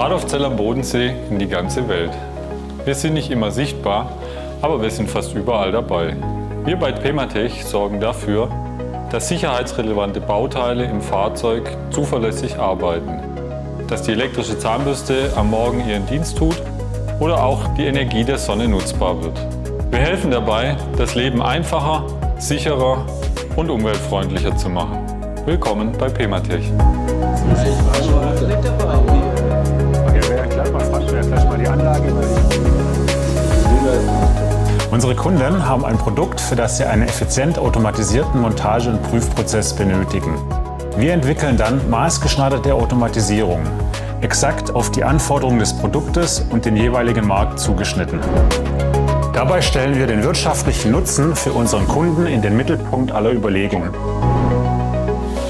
Radolfzell am Bodensee in die ganze Welt. Wir sind nicht immer sichtbar, aber wir sind fast überall dabei. Wir bei Pematech sorgen dafür, dass sicherheitsrelevante Bauteile im Fahrzeug zuverlässig arbeiten, dass die elektrische Zahnbürste am Morgen ihren Dienst tut oder auch die Energie der Sonne nutzbar wird. Wir helfen dabei, das Leben einfacher, sicherer und umweltfreundlicher zu machen. Willkommen bei Pematech. Unsere Kunden haben ein Produkt, für das sie einen effizient automatisierten Montage- und Prüfprozess benötigen. Wir entwickeln dann maßgeschneiderte Automatisierung, exakt auf die Anforderungen des Produktes und den jeweiligen Markt zugeschnitten. Dabei stellen wir den wirtschaftlichen Nutzen für unseren Kunden in den Mittelpunkt aller Überlegungen.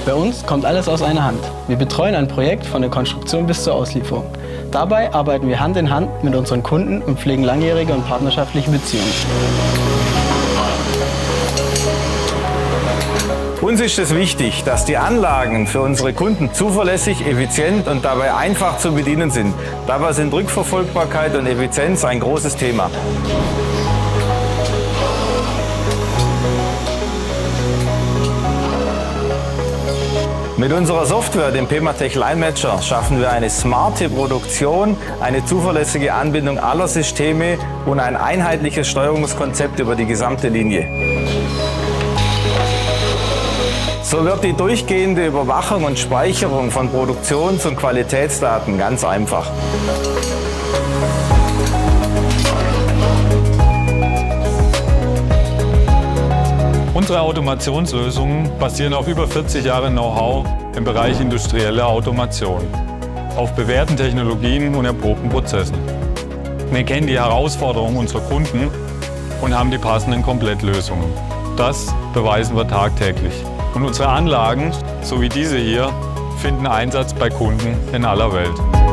Bei uns kommt alles aus einer Hand. Wir betreuen ein Projekt von der Konstruktion bis zur Auslieferung. Dabei arbeiten wir Hand in Hand mit unseren Kunden und pflegen langjährige und partnerschaftliche Beziehungen. Uns ist es wichtig, dass die Anlagen für unsere Kunden zuverlässig, effizient und dabei einfach zu bedienen sind. Dabei sind Rückverfolgbarkeit und Effizienz ein großes Thema. Mit unserer Software, dem Pematech Line Matcher, schaffen wir eine smarte Produktion, eine zuverlässige Anbindung aller Systeme und ein einheitliches Steuerungskonzept über die gesamte Linie. So wird die durchgehende Überwachung und Speicherung von Produktions- und Qualitätsdaten ganz einfach. Unsere Automationslösungen basieren auf über 40 Jahre Know-how im Bereich industrielle Automation, auf bewährten Technologien und erprobten Prozessen. Wir kennen die Herausforderungen unserer Kunden und haben die passenden Komplettlösungen. Das beweisen wir tagtäglich. Und unsere Anlagen, so wie diese hier, finden Einsatz bei Kunden in aller Welt.